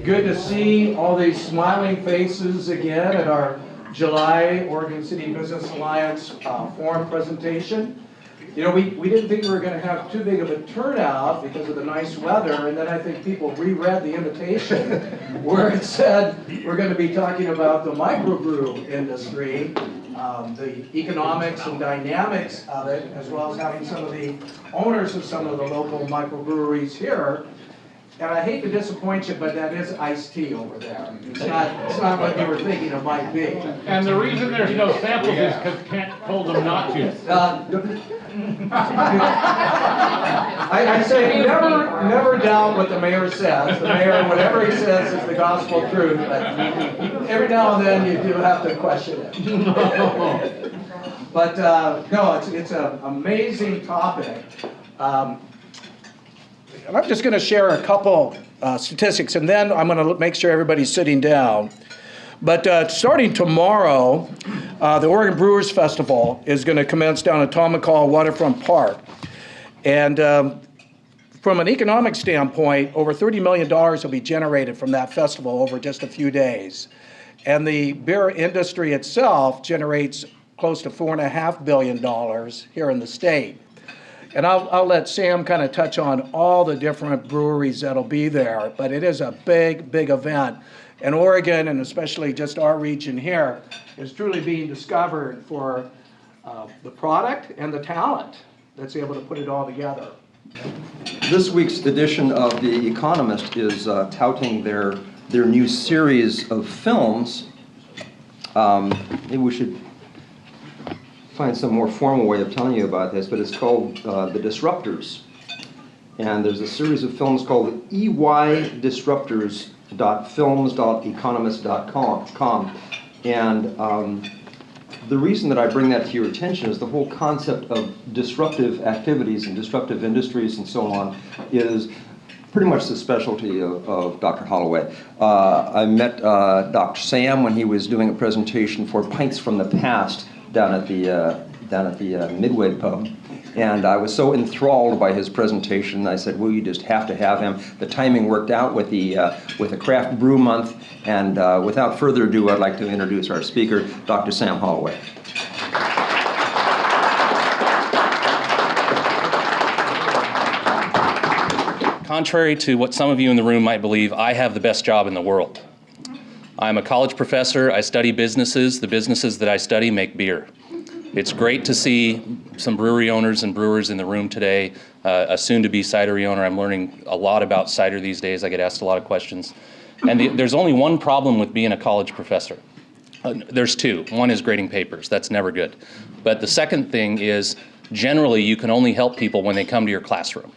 Good to see all these smiling faces again at our July Oregon City Business Alliance forum presentation. You know, we didn't think we were going to have too big of a turnout because of the nice weather, and then I think people reread the invitation where it said we're going to be talking about the microbrew industry, the economics and dynamics of it, as well as having some of the owners of some of the local microbreweries here. And I hate to disappoint you, but that is iced tea over there. It's not what you were thinking it might be. And the reason there's no samples is because Kent told them not to. I say never doubt what the mayor says. The mayor, whatever he says is the gospel truth, but every now and then you do have to question it. But no, it's an amazing topic. I'm just going to share a couple statistics, and then I'm going to make sure everybody's sitting down. But starting tomorrow, the Oregon Brewers Festival is going to commence down at Tom McCall Waterfront Park. And from an economic standpoint, over $30 million will be generated from that festival over just a few days. And the beer industry itself generates close to $4.5 billion here in the state. And I'll let Sam kind of touch on all the different breweries that'll be there, but it is a big, big event. And Oregon, and especially just our region here, is truly being discovered for the product and the talent that's able to put it all together. This week's edition of The Economist is touting their new series of films. Maybe we should find some more formal way of telling you about this, but it's called The Disruptors. And there's a series of films called eydisruptors.films.economist.com. And the reason that I bring that to your attention is the whole concept of disruptive activities and disruptive industries and so on is pretty much the specialty of Dr. Holloway. I met Dr. Sam when he was doing a presentation for Pints from the Past down at the Midway pub, and I was so enthralled by his presentation. I said, "Well, you just have to have him." The timing worked out with the Craft Brew Month, and without further ado, I'd like to introduce our speaker, Dr. Sam Holloway. Contrary to what some of you in the room might believe, I have the best job in the world. I'm a college professor. I study businesses. The businesses that I study make beer. It's great to see some brewery owners and brewers in the room today. A soon-to-be cidery owner. I'm learning a lot about cider these days. I get asked a lot of questions. And there's only one problem with being a college professor. There's two. One is grading papers. That's never good. But the second thing is, generally, you can only help people when they come to your classroom.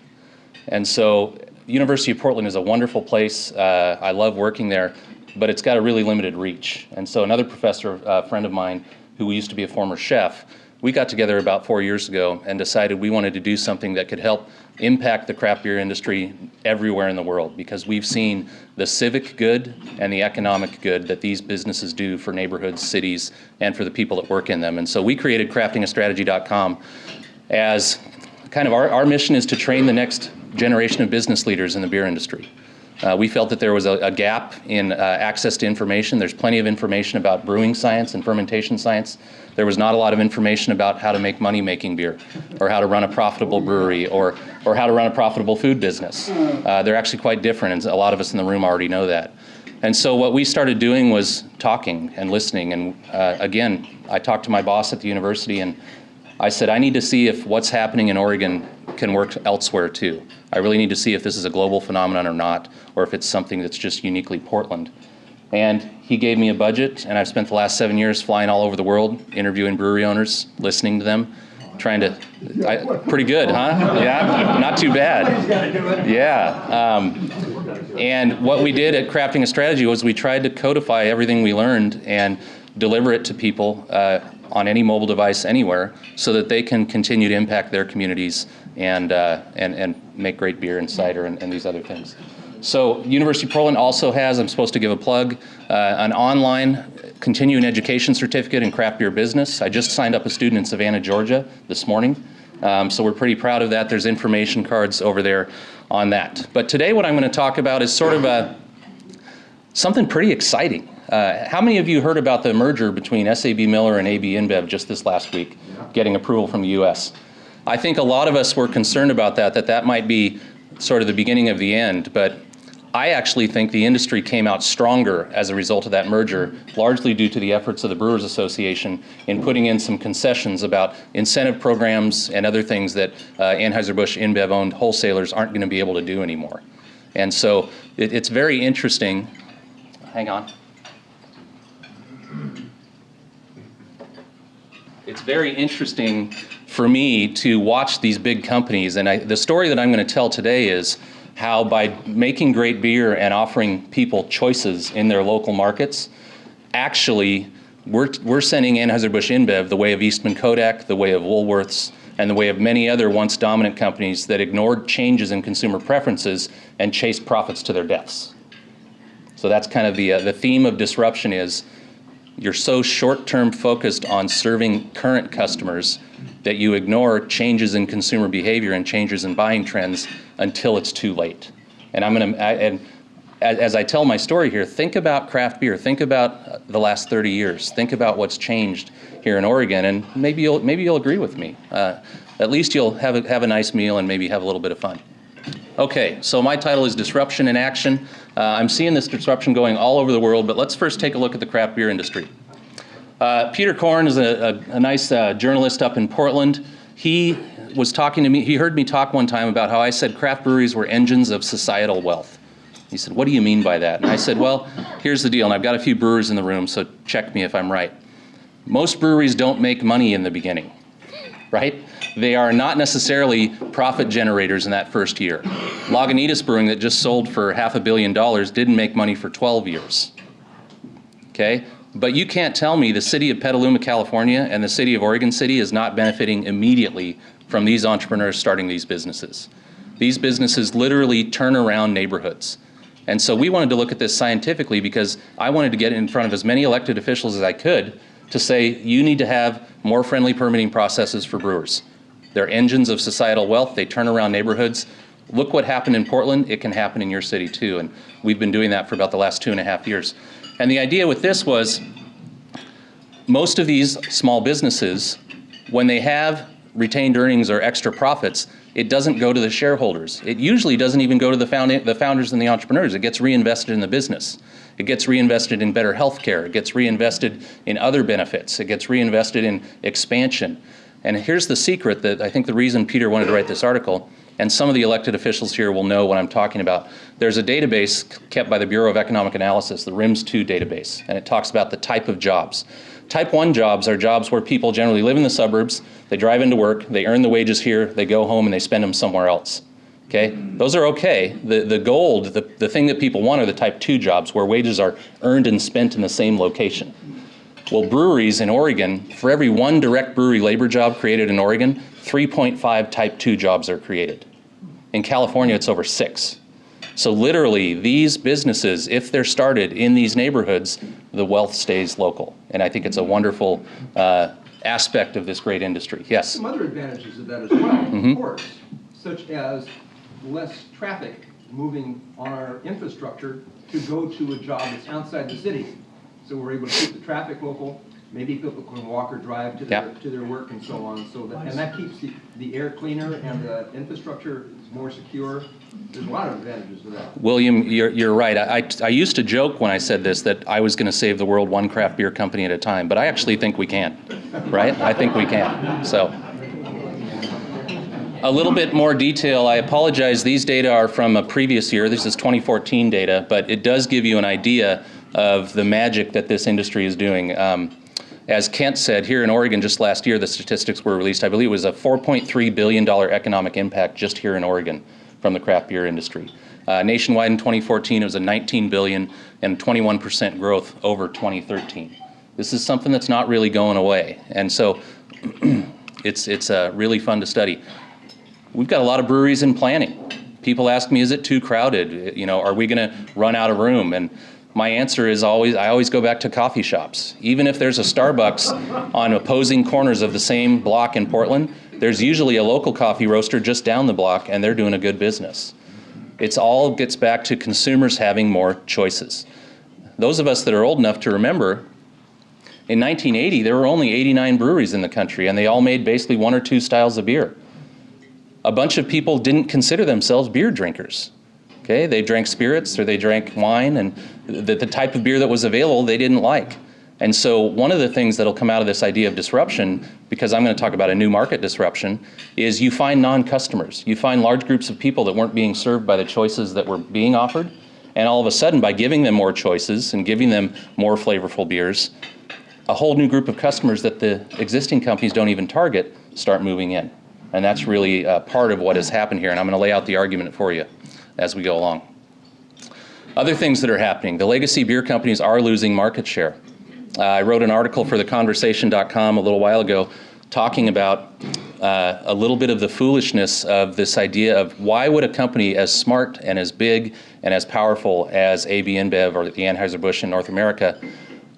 And so, University of Portland is a wonderful place. I love working there. But it's got a really limited reach. And so another professor, a friend of mine, who used to be a former chef, we got together about 4 years ago and decided we wanted to do something that could help impact the craft beer industry everywhere in the world, because we've seen the civic good and the economic good that these businesses do for neighborhoods, cities, and for the people that work in them. And so we created craftingastrategy.com as kind of our mission is to train the next generation of business leaders in the beer industry. We felt that there was a gap in access to information. There's plenty of information about brewing science and fermentation science. There was not a lot of information about how to make money making beer, or how to run a profitable brewery, or how to run a profitable food business. They're actually quite different, and a lot of us in the room already know that. And so what we started doing was talking and listening. And again, I talked to my boss at the university, and I said, I need to see if what's happening in Oregon can work elsewhere too. I really need to see if this is a global phenomenon or not, or if it's something that's just uniquely Portland. And he gave me a budget, and I've spent the last 7 years flying all over the world, interviewing brewery owners, listening to them, trying to, pretty good, huh? Yeah, not too bad. Yeah. And what we did at Crafting a Strategy was we tried to codify everything we learned and deliver it to people on any mobile device anywhere, so that they can continue to impact their communities and make great beer and cider and these other things. So University of Portland also has, I'm supposed to give a plug, an online continuing education certificate in craft beer business. I just signed up a student in Savannah, Georgia this morning. So we're pretty proud of that. There's information cards over there on that. But today what I'm going to talk about is sort of something pretty exciting. How many of you heard about the merger between SAB Miller and AB InBev just this last week, getting approval from the US? I think a lot of us were concerned about that might be sort of the beginning of the end, but I actually think the industry came out stronger as a result of that merger, largely due to the efforts of the Brewers Association in putting in some concessions about incentive programs and other things that Anheuser-Busch InBev-owned wholesalers aren't going to be able to do anymore. And so it's very interesting. Hang on. It's very interesting for me to watch these big companies, and the story that I'm going to tell today is how by making great beer and offering people choices in their local markets, actually we're sending Anheuser-Busch InBev the way of Eastman Kodak, the way of Woolworths, and the way of many other once dominant companies that ignored changes in consumer preferences and chased profits to their deaths. So that's kind of the theme of disruption is you're so short-term focused on serving current customers that you ignore changes in consumer behavior and changes in buying trends until it's too late. And as I tell my story here, think about craft beer. Think about the last 30 years. Think about what's changed here in Oregon, and maybe you'll agree with me. At least you'll have a nice meal and maybe have a little bit of fun. Okay, so my title is Disruption in Action. I'm seeing this disruption going all over the world, but let's first take a look at the craft beer industry. Peter Korn is a nice journalist up in Portland. He was talking to me, he heard me talk one time about how I said craft breweries were engines of societal wealth. He said, what do you mean by that? And I said, well, here's the deal, and I've got a few brewers in the room, so check me if I'm right. Most breweries don't make money in the beginning, right? They are not necessarily profit generators in that first year. Lagunitas Brewing that just sold for $500 million didn't make money for 12 years, okay? But you can't tell me the city of Petaluma, California and the city of Oregon City is not benefiting immediately from these entrepreneurs starting these businesses. These businesses literally turn around neighborhoods. And so we wanted to look at this scientifically because I wanted to get in front of as many elected officials as I could to say you need to have more friendly permitting processes for brewers. They're engines of societal wealth. They turn around neighborhoods. Look what happened in Portland. It can happen in your city too. And we've been doing that for about the last 2.5 years. And the idea with this was most of these small businesses, when they have retained earnings or extra profits, it doesn't go to the shareholders. It usually doesn't even go to the founders and the entrepreneurs. It gets reinvested in the business. It gets reinvested in better health care. It gets reinvested in other benefits. It gets reinvested in expansion. And here's the secret that I think the reason Peter wanted to write this article, and some of the elected officials here will know what I'm talking about. There's a database kept by the Bureau of Economic Analysis, the RIMS-2 database, and it talks about the type of jobs. Type 1 jobs are jobs where people generally live in the suburbs, they drive into work, they earn the wages here, they go home and they spend them somewhere else. Okay? Those are okay. The gold, the thing that people want are the type 2 jobs where wages are earned and spent in the same location. Well, breweries in Oregon, for every 1 direct brewery labor job created in Oregon, 3.5 type 2 jobs are created. In California, it's over 6. So literally, these businesses, if they're started in these neighborhoods, the wealth stays local. And I think it's a wonderful aspect of this great industry. Yes? Some other advantages of that as well, of course, such as less traffic moving on our infrastructure to go to a job that's outside the city. So we're able to keep the traffic local. Maybe people can walk or drive to their work and so on. So that, and that keeps the air cleaner and the infrastructure more secure. There's a lot of advantages to that. William, you're right. I used to joke when I said this that I was going to save the world one craft beer company at a time, but I actually think we can, right? I think we can. So a little bit more detail. I apologize. These data are from a previous year. This is 2014 data, but it does give you an idea of the magic that this industry is doing. As Kent said, here in Oregon just last year, the statistics were released. I believe it was a $4.3 billion economic impact just here in Oregon from the craft beer industry. Nationwide in 2014, it was a $19 billion and 21% growth over 2013. This is something that's not really going away. And so it's really fun to study. We've got a lot of breweries in planning. People ask me, is it too crowded? You know, are we going to run out of room? And my answer is I always go back to coffee shops. Even if there's a Starbucks on opposing corners of the same block in Portland, there's usually a local coffee roaster just down the block, and they're doing a good business. It all gets back to consumers having more choices. those of us that are old enough to remember, in 1980, there were only 89 breweries in the country, and they all made basically one or two styles of beer. A bunch of people didn't consider themselves beer drinkers. Okay, they drank spirits or they drank wine, and the type of beer that was available they didn't like. And so one of the things that'll come out of this idea of disruption, because I'm going to talk about a new market disruption, is you find non-customers. You find large groups of people that weren't being served by the choices that were being offered, and all of a sudden, by giving them more choices and giving them more flavorful beers, a whole new group of customers that the existing companies don't even target start moving in. And that's really part of what has happened here, and I'm going to lay out the argument for you as we go along. Other things that are happening. The legacy beer companies are losing market share. I wrote an article for theconversation.com a little while ago talking about a little bit of the foolishness of this idea of why would a company as smart and as big and as powerful as AB InBev or the Anheuser-Busch in North America,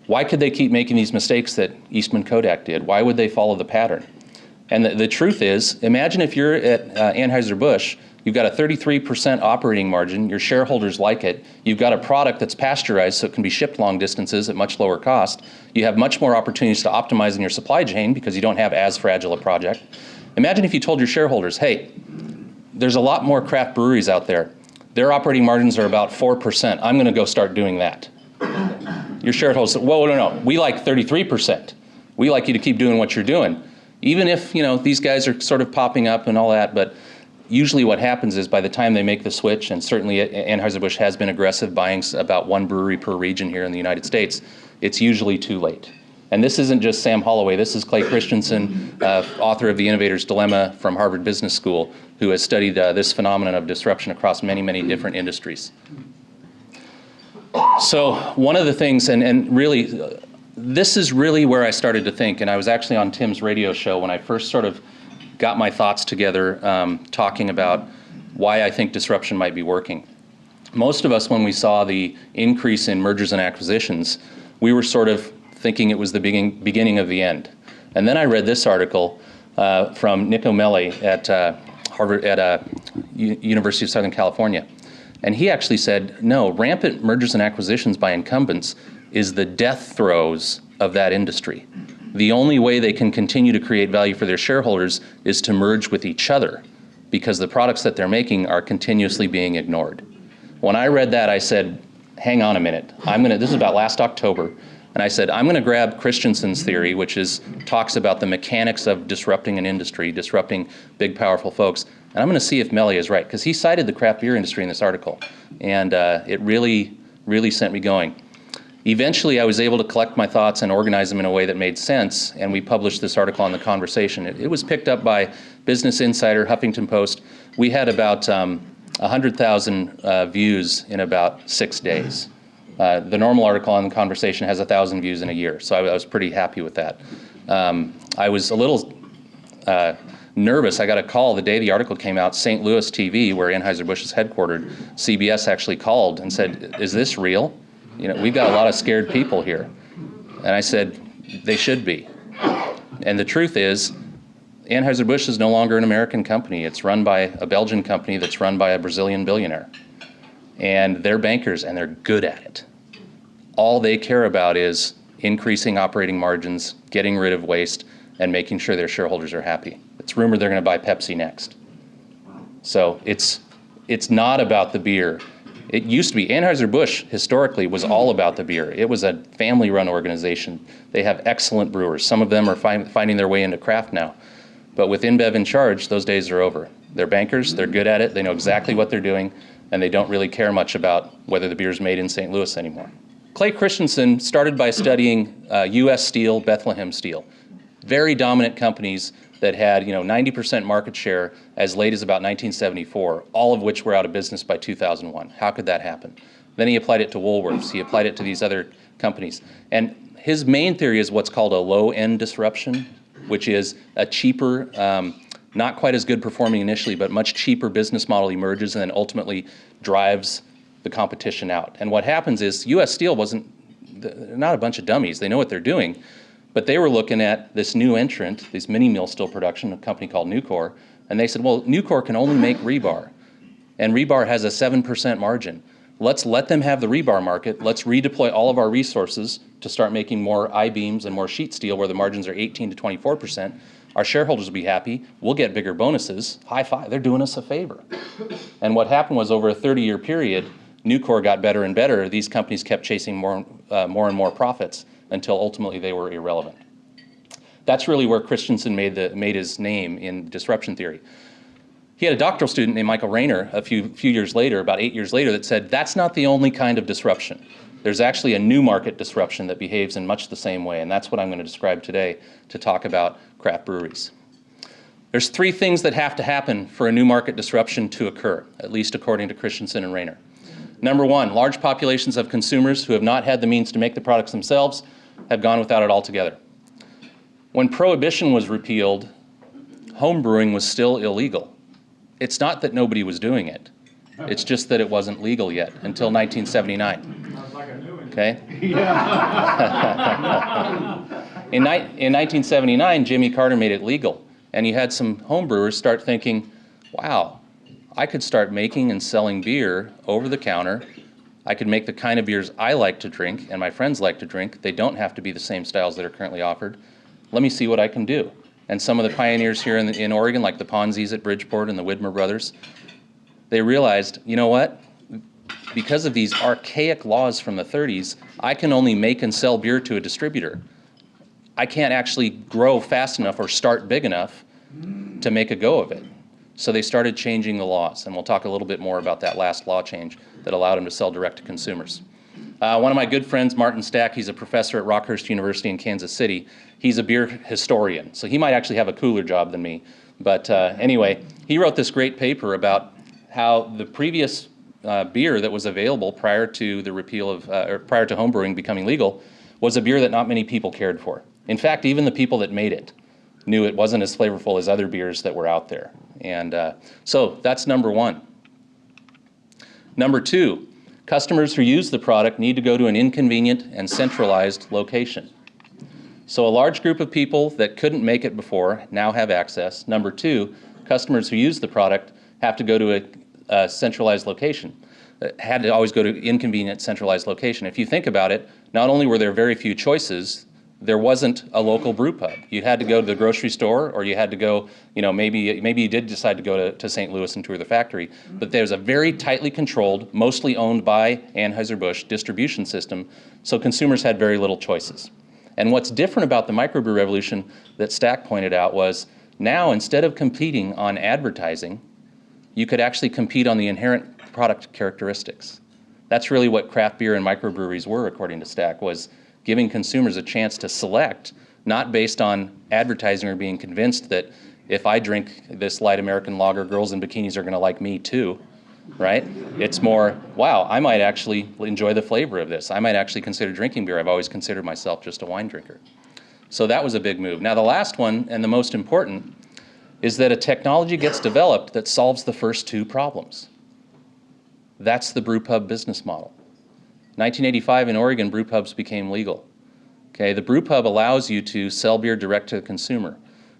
why could they keep making these mistakes that Eastman Kodak did? Why would they follow the pattern? And the truth is, imagine if you're at Anheuser-Busch, you've got a 33% operating margin, your shareholders like it, you've got a product that's pasteurized so it can be shipped long distances at much lower cost, you have much more opportunities to optimize in your supply chain because you don't have as fragile a project. Imagine if you told your shareholders, hey, there's a lot more craft breweries out there. Their operating margins are about 4%. I'm going to go start doing that. Your shareholders say, whoa, no, we like 33%. We like you to keep doing what you're doing. Even if, these guys are sort of popping up and all that, but usually what happens is by the time they make the switch, and certainly Anheuser-Busch has been aggressive buying about one brewery per region here in the United States, it's usually too late. And this isn't just Sam Holloway, this is Clay Christensen, author of The Innovator's Dilemma from Harvard Business School, who has studied this phenomenon of disruption across many, many different industries. So one of the things, and really, this is really where I started to think, and I was actually on Tim's radio show when I first sort of got my thoughts together talking about why I think disruption might be working. Most of us, when we saw the increase in mergers and acquisitions, we were sort of thinking it was the beginning of the end. And then I read this article from Nick O'Malley at University of Southern California. And he actually said, no, rampant mergers and acquisitions by incumbents is the death throes of that industry. The only way they can continue to create value for their shareholders is to merge with each other because the products that they're making are continuously being ignored. When I read that, I said, hang on a minute. This is about last October, and I said, I'm going to grab Christensen's theory, which talks about the mechanics of disrupting an industry, disrupting big, powerful folks, and I'm going to see if Melly is right, because he cited the craft beer industry in this article, and it really, really sent me going. Eventually, I was able to collect my thoughts and organize them in a way that made sense, and we published this article on The Conversation. It was picked up by Business Insider, Huffington Post. We had about 100,000 views in about 6 days. The normal article on The Conversation has 1,000 views in a year, so I was pretty happy with that. I was a little nervous. I got a call the day the article came out. St. Louis TV, where Anheuser-Busch is headquartered, CBS actually called and said, is this real? We've got a lot of scared people here. And I said, they should be. And the truth is, Anheuser-Busch is no longer an American company. It's run by a Belgian company that's run by a Brazilian billionaire. And they're bankers, and they're good at it. All they care about is increasing operating margins, getting rid of waste, and making sure their shareholders are happy. It's rumored they're going to buy Pepsi next. So it's not about the beer. It used to be, Anheuser-Busch historically was all about the beer. It was a family-run organization. They have excellent brewers. Some of them are finding their way into craft now. But with InBev in charge, those days are over. They're bankers, they're good at it, they know exactly what they're doing, and they don't really care much about whether the beer's made in St. Louis anymore. Clay Christensen started by studying U.S. Steel, Bethlehem Steel. Very dominant companies that had 90% market share as late as about 1974, all of which were out of business by 2001. How could that happen? Then he applied it to Woolworths. He applied it to these other companies. And his main theory is what's called a low-end disruption, which is a cheaper, not quite as good performing initially, but much cheaper business model emerges and then ultimately drives the competition out. And what happens is U.S. Steel they're not a bunch of dummies. They know what they're doing. But they were looking at this new entrant, this mini mill steel production, a company called Nucor, and they said, well, Nucor can only make rebar, and rebar has a 7% margin. Let's let them have the rebar market. Let's redeploy all of our resources to start making more I-beams and more sheet steel where the margins are 18 to 24%. Our shareholders will be happy. We'll get bigger bonuses. High five. They're doing us a favor. And what happened was over a 30-year period, Nucor got better and better. These companies kept chasing more and more profits until ultimately they were irrelevant. That's really where Christensen made his name in disruption theory. He had a doctoral student named Michael Rayner a few years later, about 8 years later, that said, that's not the only kind of disruption. There's actually a new market disruption that behaves in much the same way, and that's what I'm going to describe today to talk about craft breweries. There's 3 things that have to happen for a new market disruption to occur, at least according to Christensen and Rayner. Number 1, large populations of consumers who have not had the means to make the products themselves have gone without it altogether. When Prohibition was repealed, home brewing was still illegal. It's not that nobody was doing it. It's just that it wasn't legal yet until 1979. Okay? In 1979, Jimmy Carter made it legal. And you had some home brewers start thinking, wow, I could start making and selling beer over the counter. I could make the kind of beers I like to drink and my friends like to drink. They don't have to be the same styles that are currently offered. Let me see what I can do. And some of the pioneers here in Oregon, like the Ponzis at Bridgeport and the Widmer brothers, they realized, you know what? Because of these archaic laws from the 30s, I can only make and sell beer to a distributor. I can't actually grow fast enough or start big enough to make a go of it. So they started changing the laws, and we'll talk a little bit more about that last law change that allowed them to sell direct to consumers. One of my good friends, Martin Stack, he's a professor at Rockhurst University in Kansas City. He's a beer historian, so he might actually have a cooler job than me. But anyway, he wrote this great paper about how the previous beer that was available prior to the repeal of, or prior to homebrewing becoming legal, was a beer that not many people cared for. In fact, even the people that made it knew it wasn't as flavorful as other beers that were out there. And so that's number 1. Number 2, customers who use the product need to go to an inconvenient and centralized location. So a large group of people that couldn't make it before now have access. Number 2, customers who use the product have to go to a centralized location. Had to always go to inconvenient centralized location. If you think about it, not only were there very few choices, there wasn't a local brew pub. You had to go to the grocery store, or you had to go, you know, maybe you did decide to go to St. Louis and tour the factory, but there's a very tightly controlled, mostly owned by Anheuser-Busch distribution system, so consumers had very little choices. And what's different about the microbrew revolution that Stack pointed out was, now instead of competing on advertising, you could actually compete on the inherent product characteristics. That's really what craft beer and microbreweries were, according to Stack, was giving consumers a chance to select, not based on advertising or being convinced that if I drink this light American lager, girls in bikinis are going to like me too, right? It's more, wow, I might actually enjoy the flavor of this. I might actually consider drinking beer. I've always considered myself just a wine drinker. So that was a big move. Now the last one, and the most important, is that a technology gets developed that solves the first 2 problems. That's the brewpub business model. 1985 in Oregon, brewpubs became legal. Okay, the brewpub allows you to sell beer direct to the consumer.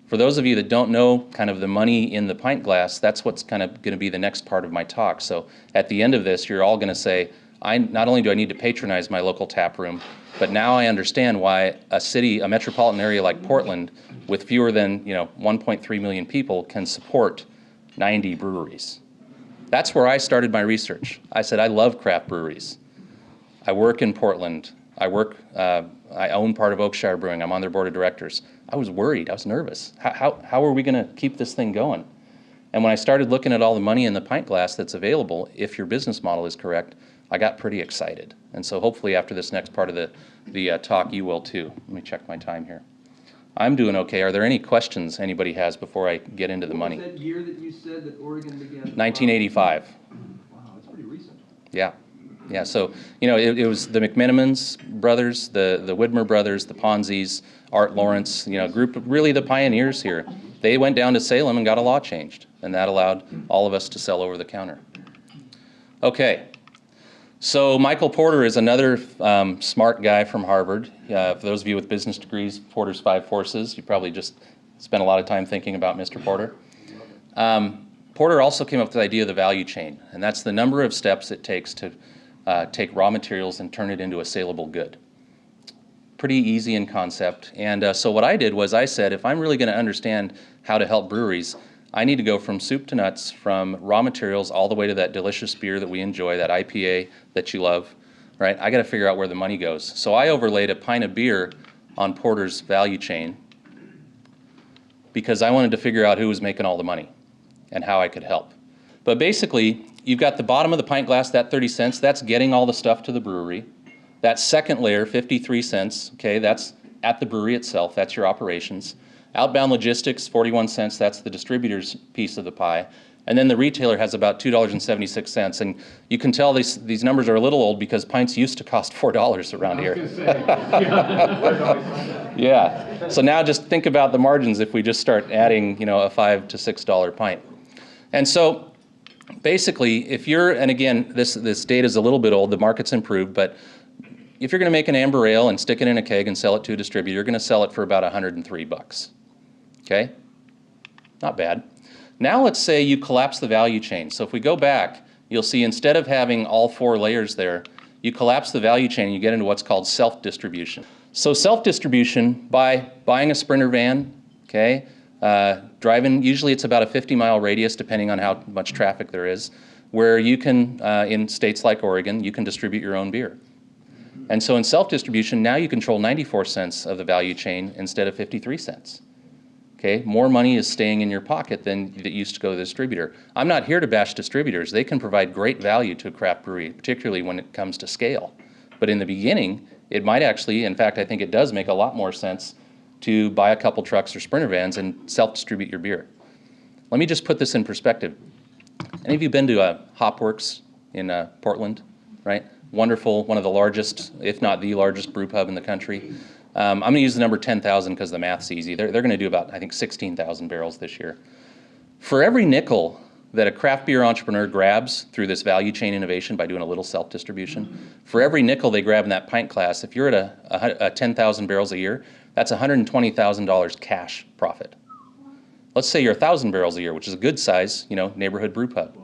For those of you that don't know kind of the money in the pint glass, that's what's kind of going to be the next part of my talk. So at the end of this, you're all going to say, not only do I need to patronize my local tap room, but now I understand why a city, a metropolitan area like Portland, with fewer than 1.3 million people, can support 90 breweries. That's where I started my research. I said, I love craft breweries. I work in Portland. I own part of Oakshire Brewing. I'm on their board of directors. I was worried. I was nervous. How are we going to keep this thing going? And when I started looking at all the money in the pint glass that's available, if your business model is correct, I got pretty excited. And so hopefully after this next part of the talk, you will too. Let me check my time here. I'm doing okay. Are there any questions anybody has before I get into the money? What was that year that you said that Oregon began? 1985. Wow, that's pretty recent. Yeah. Yeah, so, it was the McMenamins brothers, the Widmer brothers, the Ponzis, Art Lawrence, group of really the pioneers here. They went down to Salem and got a law changed, and that allowed all of us to sell over the counter. Okay, so Michael Porter is another smart guy from Harvard. For those of you with business degrees, Porter's 5 Forces, you probably just spent a lot of time thinking about Mr. Porter. Porter also came up with the idea of the value chain, and that's the number of steps it takes to take raw materials and turn it into a saleable good. Pretty easy in concept. And so what I did was I said, if I'm really going to understand how to help breweries, I need to go from soup to nuts, from raw materials all the way to that delicious beer that we enjoy, that IPA that you love, right? I got to figure out where the money goes. So I overlaid a pint of beer on Porter's value chain because I wanted to figure out who was making all the money and how I could help. But basically, you've got the bottom of the pint glass, that 30 cents, that's getting all the stuff to the brewery. That second layer, 53 cents, okay, that's at the brewery itself, that's your operations. Outbound logistics, 41 cents, that's the distributor's piece of the pie. And then the retailer has about $2.76. And you can tell these numbers are a little old because pints used to cost $4 around here. Yeah. So now just think about the margins if we just start adding, a $5 to $6 pint. And so basically, if you're, and again, this data is a little bit old, the market's improved, but if you're going to make an amber ale and stick it in a keg and sell it to a distributor, you're going to sell it for about $103. Okay? Not bad. Now let's say you collapse the value chain. So if we go back, you'll see instead of having all 4 layers there, you collapse the value chain and you get into what's called self-distribution. So self-distribution, by buying a Sprinter van, okay, driving, usually it's about a 50-mile radius depending on how much traffic there is, where you can, in states like Oregon, you can distribute your own beer. And so in self-distribution, now you control 94 cents of the value chain instead of 53 cents. Okay, more money is staying in your pocket than that used to go to the distributor. I'm not here to bash distributors. They can provide great value to a craft brewery, particularly when it comes to scale. But in the beginning, it might actually, in fact, I think it does make a lot more sense to buy a couple trucks or Sprinter vans and self-distribute your beer. Let me just put this in perspective. Any of you been to Hopworks in Portland, right? Wonderful, one of the largest, if not the largest brew pub in the country. I'm going to use the number 10,000 because the math's easy. They're going to do about, I think, 16,000 barrels this year. For every nickel that a craft beer entrepreneur grabs through this value chain innovation by doing a little self-distribution, for every nickel they grab in that pint class, if you're at a 10,000 barrels a year, that's $120,000 cash profit. Let's say you're 1,000 barrels a year, which is a good size, neighborhood brew pub.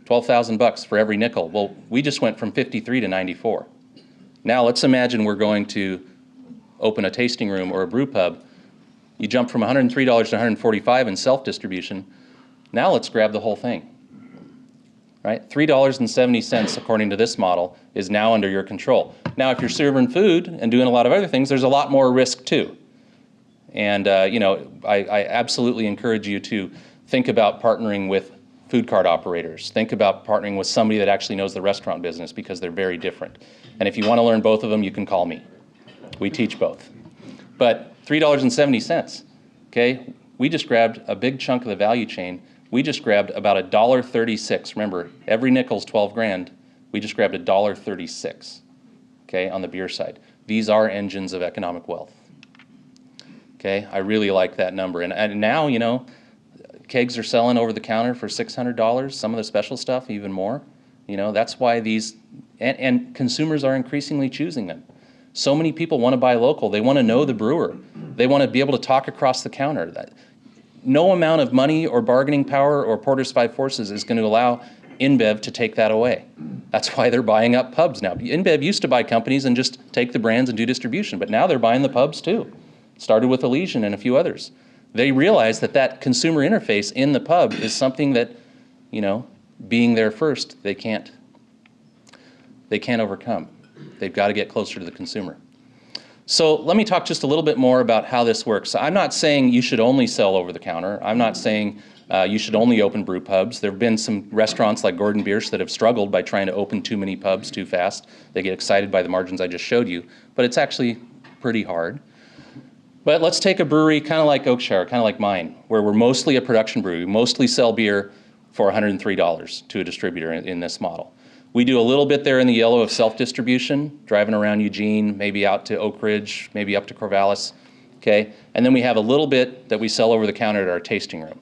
$12,000 for every nickel. Well, we just went from 53 to 94. Now let's imagine we're going to open a tasting room or a brew pub. You jump from $103 to $145 in self-distribution. Now let's grab the whole thing. Right? $3.70, according to this model, is now under your control. Now, if you're serving food and doing a lot of other things, there's a lot more risk too. And I absolutely encourage you to think about partnering with food cart operators. Think about partnering with somebody that actually knows the restaurant business because they're very different. And if you want to learn both of them, you can call me. We teach both. But $3.70, okay? We just grabbed a big chunk of the value chain. We just grabbed about $1.36. Remember, every nickel's 12 grand. We just grabbed $1.36, okay, on the beer side. These are engines of economic wealth. Okay, I really like that number. And now, kegs are selling over the counter for $600. Some of the special stuff, even more. That's why these, and consumers are increasingly choosing them. So many people want to buy local. They want to know the brewer. They want to be able to talk across the counter. No amount of money or bargaining power or Porter's Five Forces is going to allow InBev to take that away. That's why they're buying up pubs now. InBev used to buy companies and just take the brands and do distribution, but now they're buying the pubs too. Started with Elysian and a few others. They realize that consumer interface in the pub is something that, being there first, they can't overcome. They've got to get closer to the consumer. So let me talk just a little bit more about how this works. I'm not saying you should only sell over the counter. I'm not saying you should only open brew pubs. There have been some restaurants like Gordon Biersch that have struggled by trying to open too many pubs too fast. They get excited by the margins I just showed you, but it's actually pretty hard. But let's take a brewery kind of like Oakshire, kind of like mine, where we're mostly a production brewery. We mostly sell beer for $103 to a distributor in this model. We do a little bit there in the yellow of self-distribution, driving around Eugene, maybe out to Oak Ridge, maybe up to Corvallis, okay? And then we have a little bit that we sell over the counter at our tasting room.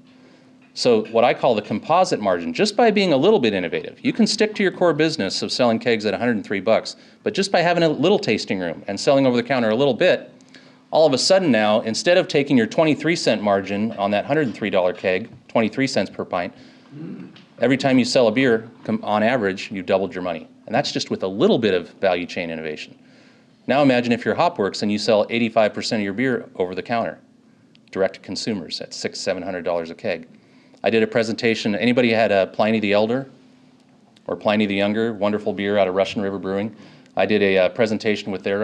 So what I call the composite margin, just by being a little bit innovative, you can stick to your core business of selling kegs at $103, but just by having a little tasting room and selling over the counter a little bit, all of a sudden now, instead of taking your 23-cent margin on that $103 keg, 23 cents per pint, Every time you sell a beer, on average, you doubled your money. And that's just with a little bit of value chain innovation. Now imagine if you're Hopworks and you sell 85% of your beer over the counter, direct to consumers at $600, $700 a keg. I did a presentation. Anybody had Pliny the Elder or Pliny the Younger, wonderful beer out of Russian River Brewing? I did a presentation with their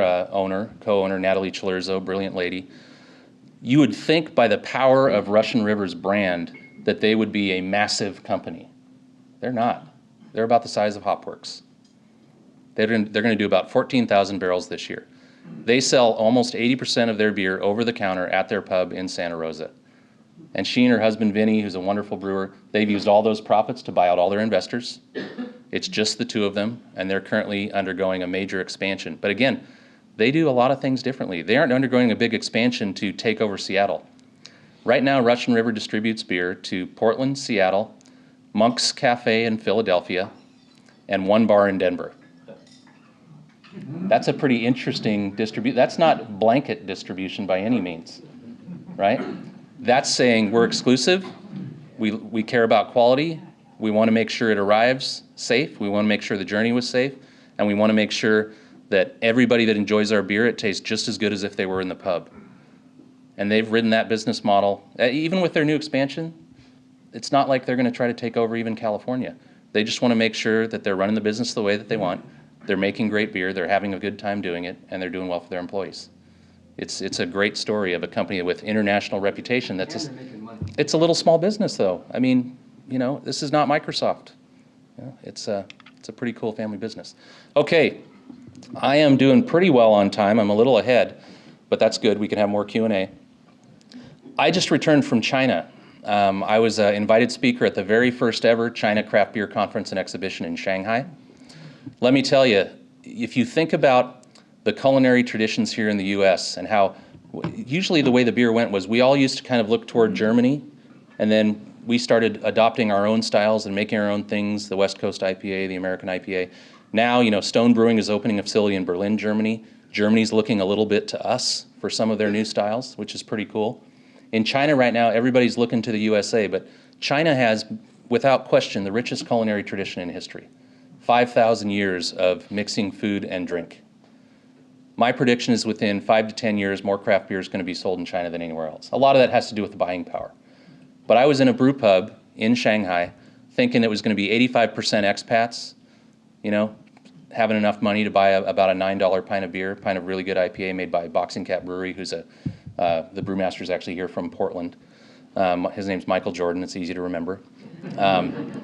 co-owner, Natalie Chilurzo, brilliant lady. You would think by the power of Russian River's brand that they would be a massive company. They're not. They're about the size of Hopworks. They're going to do about 14,000 barrels this year. They sell almost 80% of their beer over the counter at their pub in Santa Rosa. And she and her husband, Vinny, who's a wonderful brewer, they've used all those profits to buy out all their investors. It's just the two of them, and they're currently undergoing a major expansion. But again, they do a lot of things differently. They aren't undergoing a big expansion to take over Seattle. Right now, Russian River distributes beer to Portland, Seattle, Monk's Cafe in Philadelphia, and one bar in Denver. That's a pretty interesting distribution. That's not blanket distribution by any means, right? That's saying we're exclusive, we care about quality, we want to make sure it arrives safe, we want to make sure the journey was safe, and we want to make sure that everybody that enjoys our beer, it tastes just as good as if they were in the pub. And they've ridden that business model. Even with their new expansion, it's not like they're going to try to take over even California. They just want to make sure that they're running the business the way that they want, they're making great beer, they're having a good time doing it, and they're doing well for their employees. It's a great story of a company with international reputation. It's a little small business, though. I mean, you know, this is not Microsoft. You know, it's a pretty cool family business. Okay, I am doing pretty well on time. I'm a little ahead, but that's good. We can have more Q&A. I just returned from China. I was an invited speaker at the very first ever China Craft Beer Conference and Exhibition in Shanghai. Let me tell you, if you think about the culinary traditions here in the US and how usually the way the beer went was we all used to kind of look toward Germany, and then we started adopting our own styles and making our own things, the West Coast IPA, the American IPA. Now, you know, Stone Brewing is opening a facility in Berlin, Germany. Germany's looking a little bit to us for some of their new styles, which is pretty cool. In China right now, everybody's looking to the USA, but China has, without question, the richest culinary tradition in history. 5,000 years of mixing food and drink. My prediction is within 5 to 10 years, more craft beer is going to be sold in China than anywhere else. A lot of that has to do with the buying power. But I was in a brew pub in Shanghai thinking it was going to be 85% expats, you know, having enough money to buy about a $9 pint of beer, pint of really good IPA made by Boxing Cat Brewery, who's the brewmaster is actually here from Portland. His name's Michael Jordan, it's easy to remember.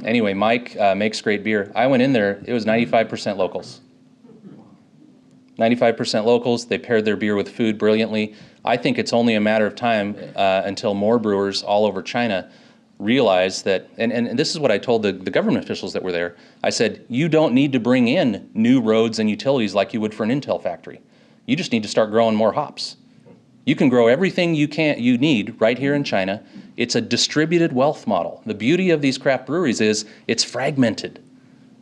Anyway, Mike makes great beer. I went in there, it was 95% locals. 95% locals, they paired their beer with food brilliantly. I think it's only a matter of time until more brewers all over China realize that, and this is what I told the government officials that were there. I said, you don't need to bring in new roads and utilities like you would for an Intel factory. You just need to start growing more hops. You can grow everything you need right here in China. It's a distributed wealth model. The beauty of these craft breweries is it's fragmented.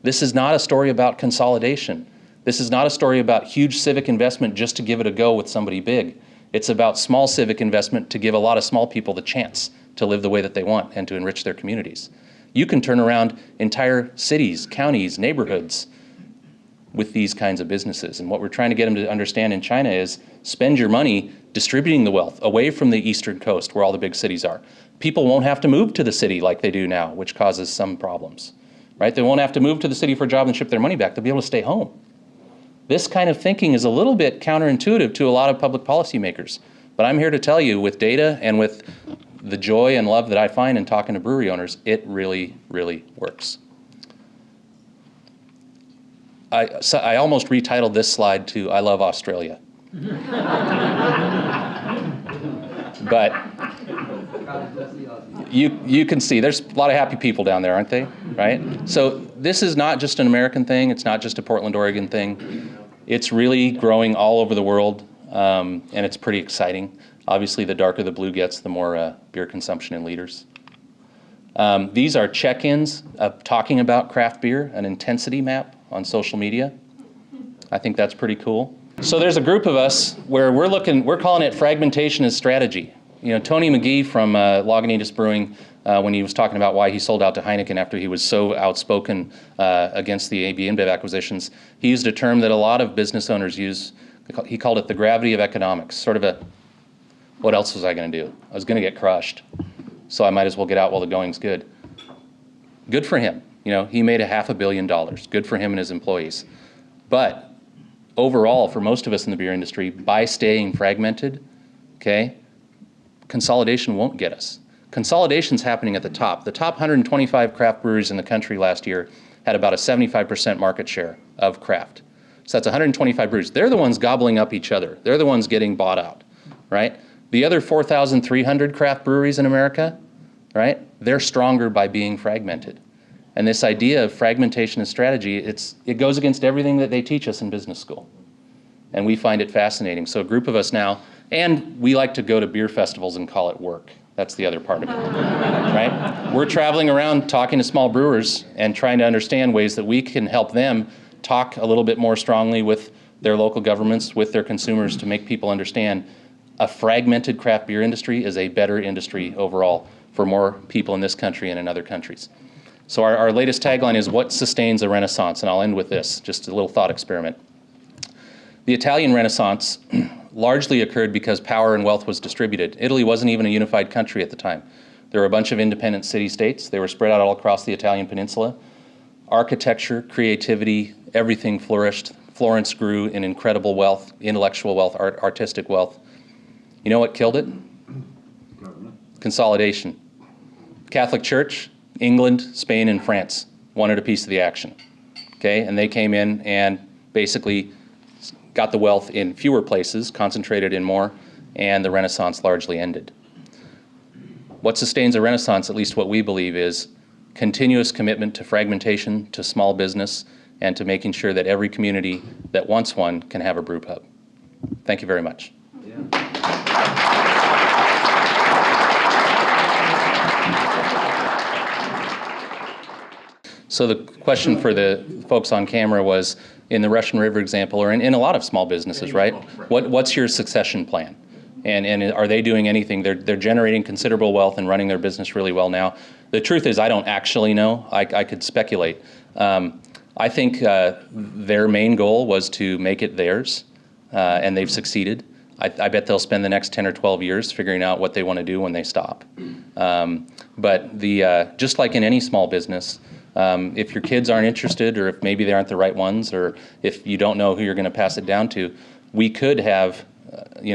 This is not a story about consolidation. This is not a story about huge civic investment just to give it a go with somebody big. It's about small civic investment to give a lot of small people the chance to live the way that they want and to enrich their communities. You can turn around entire cities, counties, neighborhoods with these kinds of businesses. And what we're trying to get them to understand in China is spend your money distributing the wealth away from the eastern coast where all the big cities are. People won't have to move to the city like they do now, which causes some problems, right? They won't have to move to the city for a job and ship their money back. They'll be able to stay home. This kind of thinking is a little bit counterintuitive to a lot of public policymakers. But I'm here to tell you with data and with the joy and love that I find in talking to brewery owners, it really, really works. I almost retitled this slide to I Love Australia. But you can see there's a lot of happy people down there, aren't they? Right? So this is not just an American thing. It's not just a Portland, Oregon thing. It's really growing all over the world, and it's pretty exciting. Obviously, the darker the blue gets, the more beer consumption in liters. These are check-ins of talking about craft beer, an intensity map on social media. I think that's pretty cool. So there's a group of us where we're calling it fragmentation as strategy. You know, Tony McGee from Lagunitas Brewing when he was talking about why he sold out to Heineken after he was so outspoken against the AB InBev acquisitions. He used a term that a lot of business owners use. He called it the gravity of economics, sort of a, what else was I going to do? I was going to get crushed, so I might as well get out while the going's good. Good for him. You know, he made $500 million. Good for him and his employees. But overall, for most of us in the beer industry, by staying fragmented, okay, consolidation won't get us. Consolidation's happening at the top. The top 125 craft breweries in the country last year had about a 75% market share of craft. So that's 125 breweries. They're the ones gobbling up each other. They're the ones getting bought out, right? The other 4,300 craft breweries in America, right, they're stronger by being fragmented. And this idea of fragmentation and strategy, it goes against everything that they teach us in business school. And we find it fascinating. So a group of us now, and we like to go to beer festivals and call it work. That's the other part of it, right? We're traveling around talking to small brewers and trying to understand ways that we can help them talk a little bit more strongly with their local governments, with their consumers, to make people understand a fragmented craft beer industry is a better industry overall for more people in this country and in other countries. So our latest tagline is, what sustains a renaissance? And I'll end with this, just a little thought experiment. The Italian Renaissance largely occurred because power and wealth was distributed. Italy wasn't even a unified country at the time. There were a bunch of independent city-states. They were spread out all across the Italian peninsula. Architecture, creativity, everything flourished. Florence grew in incredible wealth, intellectual wealth, artistic wealth. You know what killed it? Consolidation. Catholic Church, England, Spain, and France wanted a piece of the action. Okay, and they came in and basically got the wealth in fewer places, concentrated in more, and the Renaissance largely ended. What sustains a Renaissance, at least what we believe, is continuous commitment to fragmentation, to small business, and to making sure that every community that wants one can have a brew pub. Thank you very much. So the question for the folks on camera was, in the Russian River example, or in a lot of small businesses, right? What's your succession plan? And are they doing anything? They're generating considerable wealth and running their business really well now. The truth is, I don't actually know. I could speculate. I think their main goal was to make it theirs, and they've succeeded. I bet they'll spend the next 10 or 12 years figuring out what they want to do when they stop. But just like in any small business, if your kids aren't interested, or if maybe they aren't the right ones, or if you don't know who you're going to pass it down to, we could have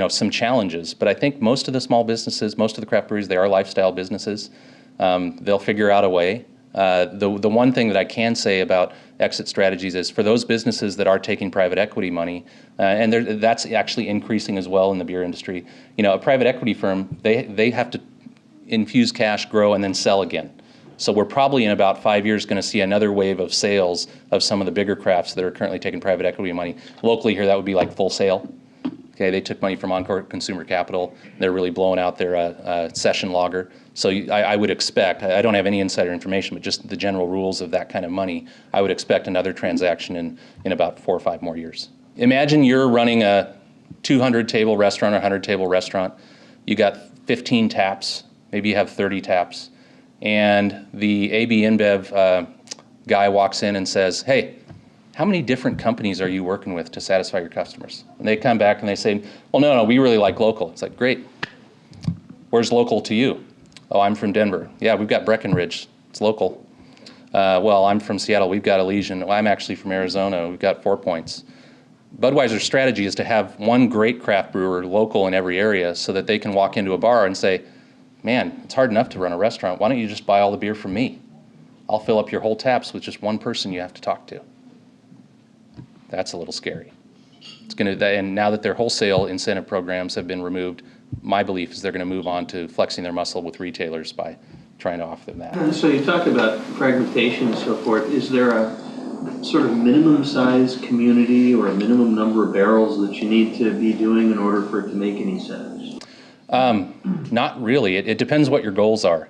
some challenges. But I think most of the small businesses, most of the craft breweries, they are lifestyle businesses. They'll figure out a way. The one thing that I can say about exit strategies is, for those businesses that are taking private equity money, and that's actually increasing as well in the beer industry. A private equity firm, they have to infuse cash, grow, and then sell again. So we're probably in about 5 years going to see another wave of sales of some of the bigger crafts that are currently taking private equity money. Locally here, that would be like Full Sail. Okay, they took money from Encore Consumer Capital. They're really blowing out their session lager. So I would expect, I don't have any insider information, but just the general rules of that kind of money, I would expect another transaction in about 4 or 5 more years. Imagine you're running a 200-table restaurant or 100-table restaurant. You got 15 taps, maybe you have 30 taps, and the AB InBev guy walks in and says, hey, how many different companies are you working with to satisfy your customers? And they come back and they say, well, no, we really like local. It's like, great. Where's local to you? Oh, I'm from Denver. Yeah, we've got Breckenridge. It's local. Well, I'm from Seattle. We've got Elysian. Well, I'm actually from Arizona. We've got 4 Points. Budweiser's strategy is to have one great craft brewer local in every area so that they can walk into a bar and say, man, it's hard enough to run a restaurant. Why don't you just buy all the beer from me? I'll fill up your whole taps with just one person you have to talk to. That's a little scary. And now that their wholesale incentive programs have been removed, my belief is they're going to move on to flexing their muscle with retailers by trying to offer them that. So you talk about fragmentation and so forth. Is there a sort of minimum size community or a minimum number of barrels that you need to be doing in order for it to make any sense? Not really. It depends what your goals are.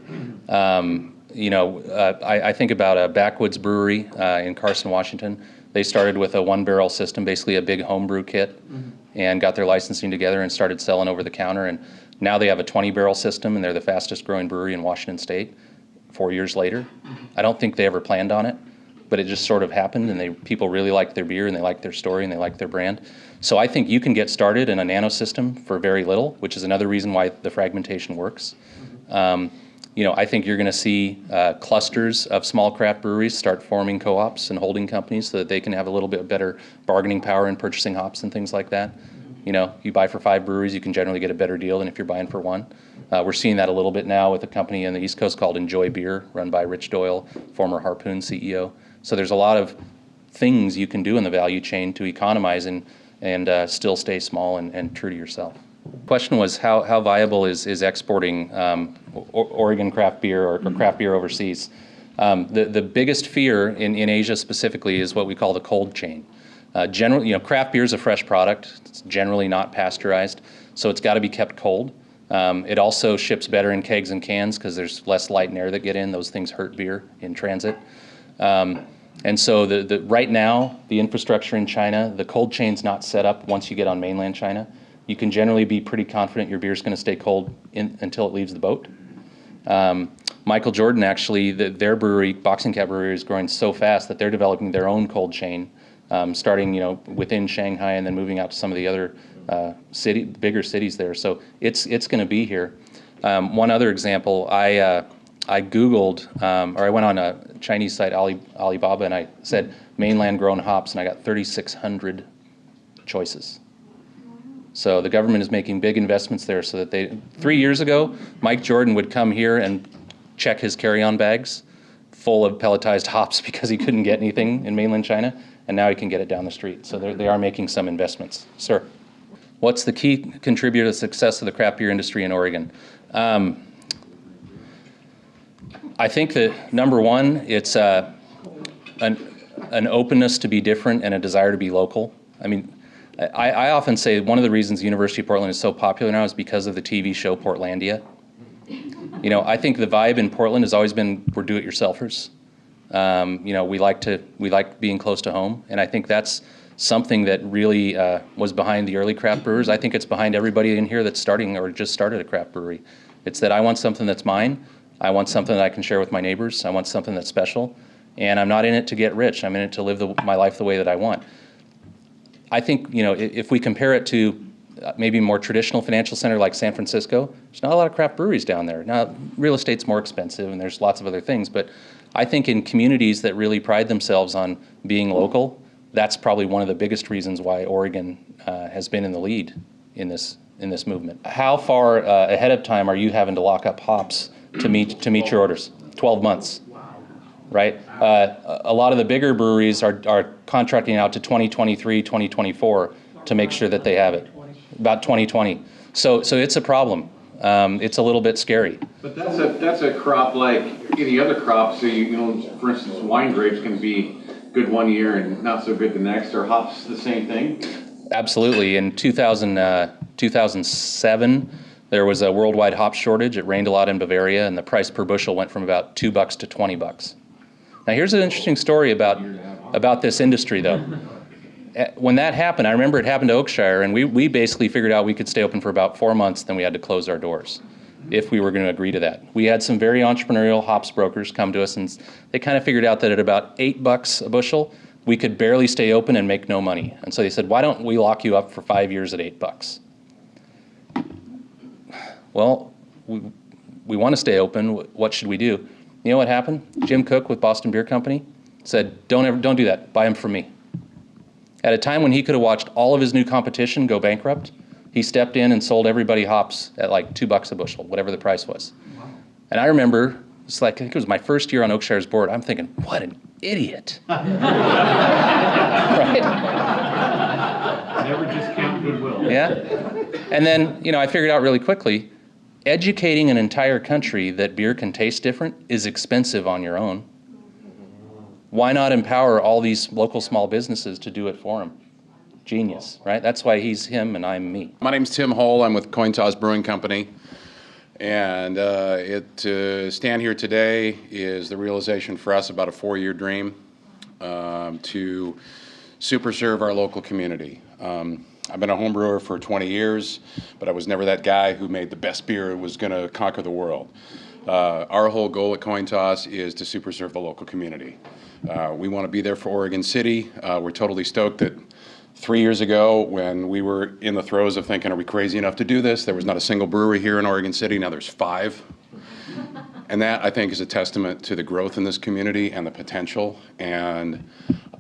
I think about a backwoods brewery in Carson, Washington. They started with a 1-barrel system, basically a big homebrew kit, and got their licensing together and started selling over the counter. And Now they have a 20-barrel system, and they're the fastest growing brewery in Washington State 4 years later. I don't think they ever planned on it, but it just sort of happened, and people really like their beer, and they like their story, and they like their brand. So I think you can get started in a nano system for very little, which is another reason why the fragmentation works. I think you're going to see clusters of small craft breweries start forming co-ops and holding companies so that they can have a little bit better bargaining power in purchasing hops and things like that. You buy for 5 breweries, you can generally get a better deal than if you're buying for 1. We're seeing that a little bit now with a company on the East Coast called Enjoy Beer, run by Rich Doyle, former Harpoon CEO. So there's a lot of things you can do in the value chain to economize and still stay small and true to yourself. The question was how viable is exporting Oregon craft beer or craft beer overseas? The biggest fear in Asia specifically is what we call the cold chain. Generally, craft beer is a fresh product. It's generally not pasteurized, so it's got to be kept cold. It also ships better in kegs and cans because there's less light and air that get in. Those things hurt beer in transit. And so right now, the infrastructure in China, the cold chain's not set up once you get on mainland China. You can generally be pretty confident your beer's going to stay cold until it leaves the boat. Michael Jordan, actually, their brewery, Boxing Cat Brewery, is growing so fast that they're developing their own cold chain, starting within Shanghai and then moving out to some of the other bigger cities there. So it's going to be here. One other example, I Googled, or I went on a Chinese site, Alibaba, and I said mainland grown hops, and I got 3,600 choices. So the government is making big investments there so that 3 years ago, Mike Jordan would come here and check his carry-on bags full of pelletized hops because he couldn't get anything in mainland China, and now he can get it down the street. So they are making some investments. Sir, what's the key contributor to the success of the craft beer industry in Oregon? I think that number one, it's an openness to be different and a desire to be local. I mean, I often say one of the reasons the University of Portland is so popular now is because of the TV show Portlandia. I think the vibe in Portland has always been we're do-it-yourselfers. We like being close to home, and I think that's something that really was behind the early craft brewers. I think it's behind everybody in here that's starting or just started a craft brewery. It's that I want something that's mine. I want something that I can share with my neighbors. I want something that's special, and I'm not in it to get rich. I'm in it to live my life the way that I want. I think, if we compare it to maybe a more traditional financial center like San Francisco, there's not a lot of craft breweries down there. Now, real estate's more expensive and there's lots of other things, but I think in communities that really pride themselves on being local, that's probably one of the biggest reasons why Oregon has been in the lead in this movement. How far ahead of time are you having to lock up hops to meet your orders? 12 months. Right? A lot of the bigger breweries are contracting out to 2023, 2024 to make sure that they have it, about 2020. So it's a problem. It's a little bit scary. But that's a crop like any other crop. So for instance, wine grapes can be good one year and not so good the next. Are hops the same thing? Absolutely. In 2007, there was a worldwide hop shortage. It rained a lot in Bavaria, and the price per bushel went from about $2 to $20. Now here's an interesting story about this industry, though. When that happened, I remember it happened to Oakshire, and we basically figured out we could stay open for about 4 months, then we had to close our doors if we were going to agree to that. We had some very entrepreneurial hops brokers come to us, and they kind of figured out that at about $8 a bushel, we could barely stay open and make no money. And so they said, why don't we lock you up for 5 years at $8? Well, we want to stay open. What should we do? You know what happened? Jim Cook with Boston Beer Company said, don't do that. Buy them from me. At a time when he could have watched all of his new competition go bankrupt, he stepped in and sold everybody hops at like $2 a bushel, whatever the price was. Wow. And I remember, I think it was my first year on Oakshire's board, I'm thinking, what an idiot. Right? Never discount goodwill. Yeah. And then, I figured out really quickly, educating an entire country that beer can taste different is expensive on your own. Why not empower all these local small businesses to do it for them? Genius, right? That's why he's him and I'm me. My name's Tim Hull. I'm with cointoss Brewing Company. And to stand here today is the realization for us about a 4-year dream to super serve our local community. I've been a home brewer for 20 years, but I was never that guy who made the best beer and was going to conquer the world. Our whole goal at cointoss is to super serve the local community. We want to be there for Oregon City. We're totally stoked that 3 years ago, when we were in the throes of thinking, are we crazy enough to do this? There was not a single brewery here in Oregon City. Now there's 5. And that, I think, is a testament to the growth in this community and the potential. And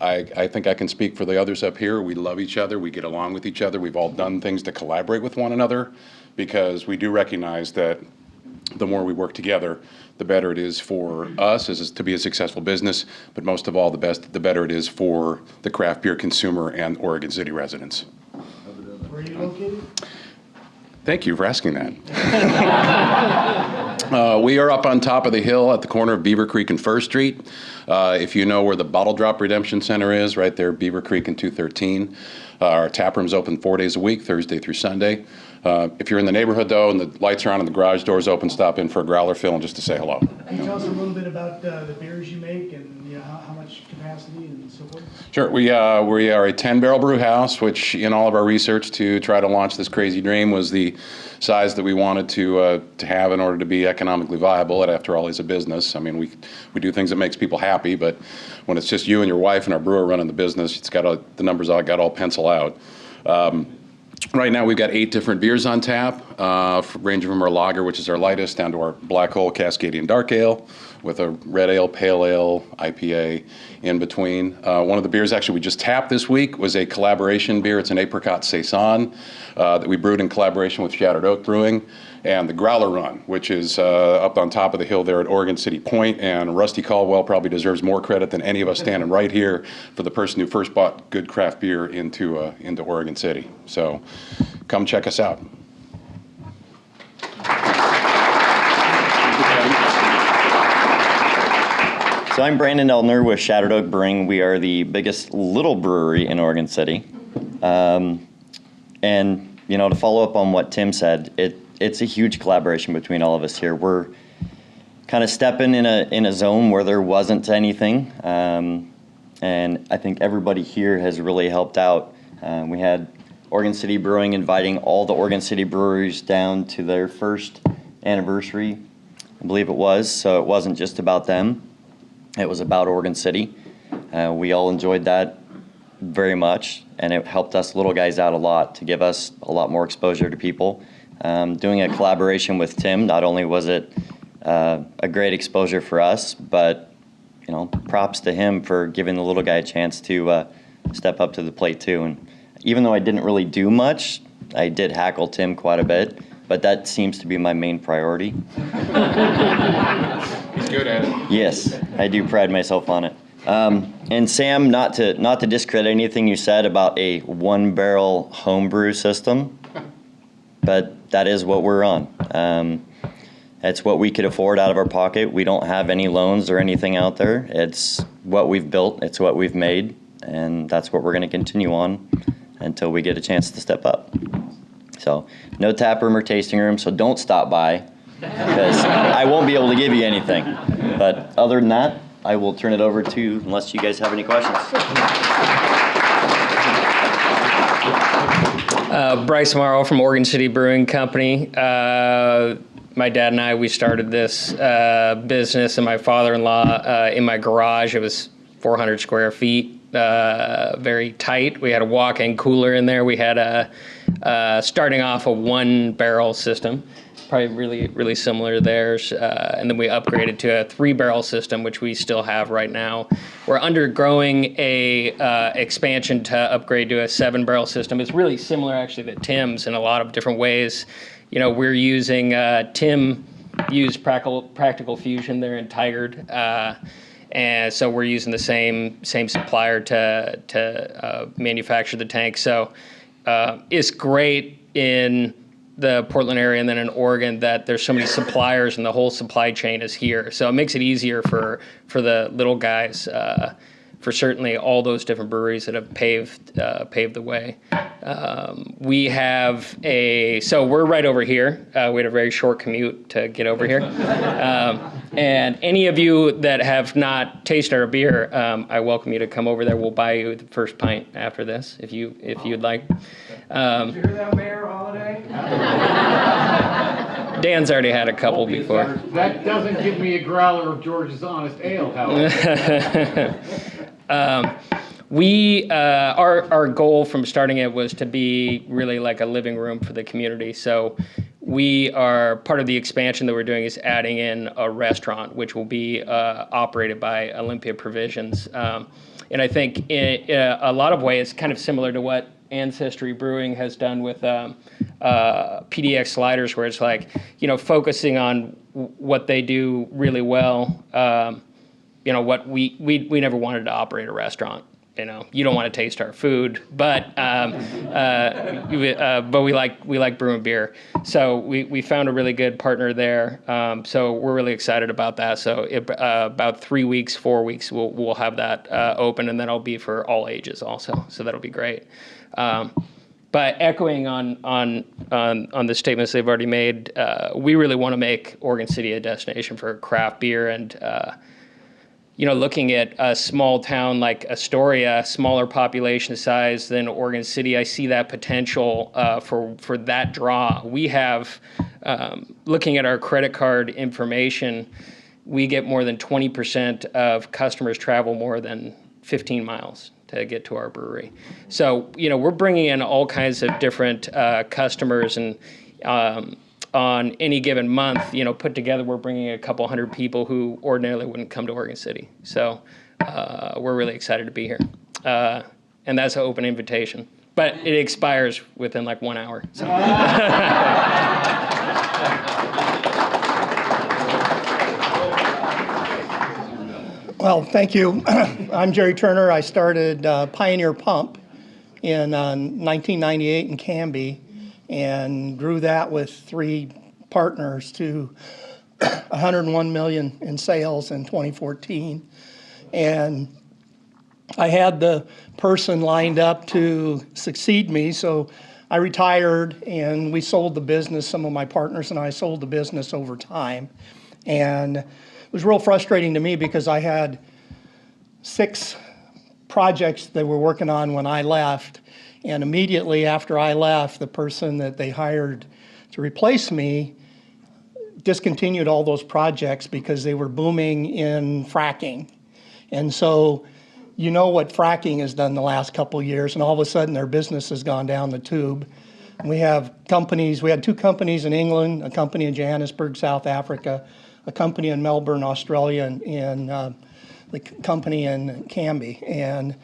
I think I can speak for the others up here. We love each other. We get along with each other. We've all done things to collaborate with one another because we do recognize that the more we work together, the better it is for us as to be a successful business, but most of all, the better it is for the craft beer consumer and Oregon City residents. Where are you located? Thank you for asking that. We are up on top of the hill at the corner of Beaver Creek and First Street. If you know where the Bottle Drop Redemption Center is, right there, Beaver Creek and 213. Our tap room's open 4 days a week, Thursday through Sunday. If you're in the neighborhood, though, and the lights are on and the garage door's open, stop in for a growler fill and just to say hello. Can you tell us a little bit about the beers you make and how much capacity and so forth? Sure. We are a 10-barrel brew house, which in all of our research to try to launch this crazy dream was the size that we wanted to have in order to be economically viable. And after all, is a business. I mean, we do things that makes people happy, but when it's just you and your wife and our brewer running the business, it's got the numbers all got all pencil out. Right now, we've got 8 different beers on tap, ranging from our lager, which is our lightest, down to our Black Hole Cascadian Dark Ale, with a red ale, pale ale, IPA in between. One of the beers actually we just tapped this week was a collaboration beer. It's an apricot saison that we brewed in collaboration with Shattered Oak Brewing, and the Growler Run, which is up on top of the hill there at Oregon City Point. And Rusty Caldwell probably deserves more credit than any of us standing right here for the person who first brought good craft beer into Oregon City. So come check us out. So I'm Brandon Eldner with Shattered Oak Brewing. We are the biggest little brewery in Oregon City. And, to follow up on what Tim said, it's a huge collaboration between all of us here. We're kind of stepping in a zone where there wasn't anything. And I think everybody here has really helped out. We had Oregon City Brewing inviting all the Oregon City breweries down to their first anniversary, I believe it was. So it wasn't just about them. It was about Oregon City. We all enjoyed that very much, and it helped us little guys out a lot to give us a lot more exposure to people. Doing a collaboration with Tim, not only was it a great exposure for us, but props to him for giving the little guy a chance to step up to the plate too. And even though I didn't really do much, I did hackle Tim quite a bit, but that seems to be my main priority. He's good at it. Yes, I do pride myself on it. And Sam, not to discredit anything you said about a 1-barrel homebrew system, but that is what we're on. It's what we could afford out of our pocket. We don't have any loans or anything out there. It's what we've built. It's what we've made, and that's what we're going to continue on until we get a chance to step up. So no tap room or tasting room, so don't stop by because I won't be able to give you anything. But other than that, I will turn it over to, unless you guys have any questions. Bryce Morrow from Oregon City Brewing Company. My dad and I, we started this business, and my father-in-law in my garage. It was 400 square feet, very tight. We had a walk-in cooler in there. We had starting off a 1-barrel system, probably really, really similar to theirs. And then we upgraded to a 3-barrel system, which we still have right now. We're undergoing a expansion to upgrade to a 7-barrel system. It's really similar, actually, to Tim's in a lot of different ways. We're using, Tim used Practical Fusion there in Tigard. And so we're using the same supplier to manufacture the tank. So it's great in the Portland area and then in Oregon that there's so many suppliers and the whole supply chain is here. So it makes it easier for the little guys, for certainly all those different breweries that have paved the way. So we're right over here. We had a very short commute to get over here. And any of you that have not tasted our beer, I welcome you to come over there. We'll buy you the first pint after this if you'd like. Did you hear that, Mayor Holiday? Dan's already had a couple before. That doesn't give me a growler of George's Honest Ale, however. Our goal from starting it was to be really like a living room for the community. So we are part of the expansion that we're doing is adding in a restaurant, which will be operated by Olympia Provisions. And I think in a lot of ways, it's kind of similar to what Ancestry Brewing has done with PDX sliders, where it's like, focusing on what they do really well. What we never wanted to operate a restaurant. You don't want to taste our food, but we like brewing beer. So we found a really good partner there. So we're really excited about that. So about 3 weeks, 4 weeks, we'll have that open, and then it'll be for all ages also. So that'll be great. But echoing on the statements they've already made, we really want to make Oregon City a destination for craft beer, and looking at a small town like Astoria, smaller population size than Oregon City, I see that potential for that draw. We have, looking at our credit card information, we get more than 20% of customers travel more than 15 miles to get to our brewery. So, we're bringing in all kinds of different customers, and on any given month, put together, we're bringing a couple hundred people who ordinarily wouldn't come to Oregon City. So we're really excited to be here. And that's an open invitation. But it expires within like 1 hour. So. Well, thank you. I'm Jerry Turner. I started Pioneer Pump in 1998 in Canby, and grew that with 3 partners to 101 million in sales in 2014. And I had the person lined up to succeed me, so I retired and we sold the business. Some of my partners and I sold the business over time. And it was real frustrating to me because I had 6 projects they were working on when I left. And immediately after I left, the person that they hired to replace me discontinued all those projects because they were booming in fracking. And so what fracking has done the last couple of years, and all of a sudden their business has gone down the tube. And we had 2 companies in England, a company in Johannesburg, South Africa, a company in Melbourne, Australia, and the company in Canby. And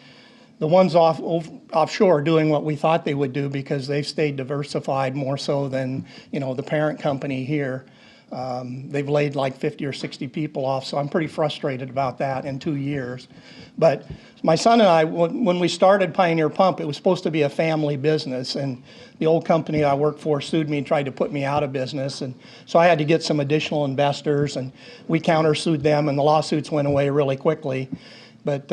the ones offshore are doing what we thought they would do because they've stayed diversified more so than, the parent company here. They've laid like 50 or 60 people off, so I'm pretty frustrated about that in 2 years. But my son and I, when we started Pioneer Pump, it was supposed to be a family business, and the old company I worked for sued me and tried to put me out of business, and so I had to get some additional investors, and we countersued them, and the lawsuits went away really quickly. But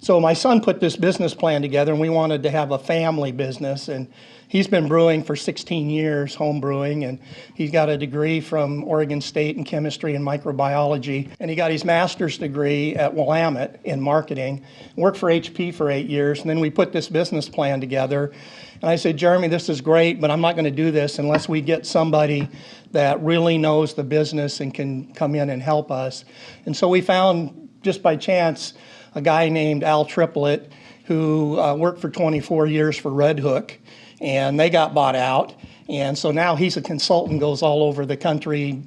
so my son put this business plan together, and we wanted to have a family business, and he's been brewing for 16 years, home brewing, and he's got a degree from Oregon State in chemistry and microbiology, and he got his master's degree at Willamette in marketing, worked for HP for 8 years, and then we put this business plan together. And I said, Jeremy, this is great, but I'm not going to do this unless we get somebody that really knows the business and can come in and help us. And so we found, just by chance, a guy named Al Triplett who worked for 24 years for Red Hook, and they got bought out. And so now he's a consultant, goes all over the country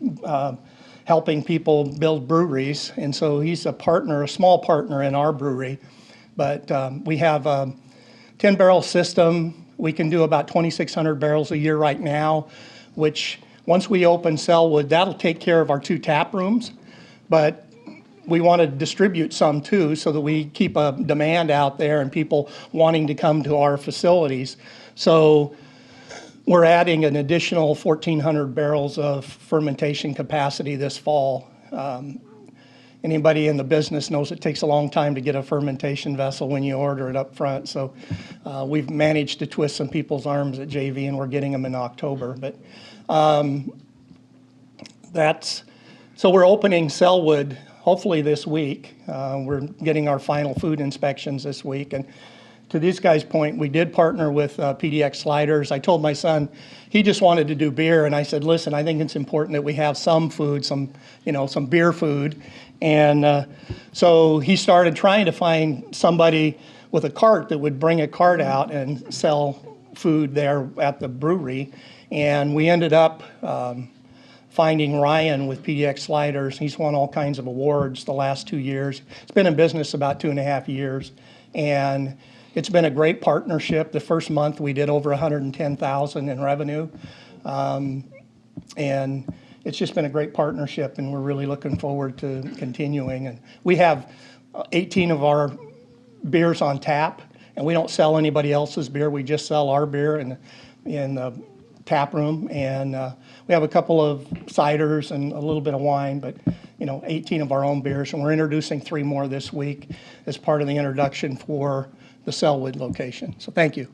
helping people build breweries. And so he's a partner, a small partner in our brewery. But we have a 10-barrel system. We can do about 2,600 barrels a year right now, which once we open Sellwood, that'll take care of our 2 tap rooms. But we want to distribute some too, so that we keep a demand out there and people wanting to come to our facilities. So we're adding an additional 1,400 barrels of fermentation capacity this fall. Anybody in the business knows it takes a long time to get a fermentation vessel when you order it up front. So we've managed to twist some people's arms at JV, and we're getting them in October. But so we're opening Sellwood hopefully this week. We're getting our final food inspections this week, and to these guys' point, we did partner with PDX Sliders. I told my son, he just wanted to do beer, and I said, listen, I think it's important that we have some food, some beer food. And so he started trying to find somebody with a cart that would bring a cart out and sell food there at the brewery. And we ended up finding Ryan with PDX Sliders. He's won all kinds of awards the last 2 years. It's been in business about 2.5 years. And it's been a great partnership. The first month we did over 110,000 in revenue. And it's just been a great partnership, and we're really looking forward to continuing. And we have 18 of our beers on tap, and we don't sell anybody else's beer. We just sell our beer in the tap room. And we have a couple of ciders and a little bit of wine, but 18 of our own beers. And we're introducing 3 more this week as part of the introduction for the Selwood location. So thank you.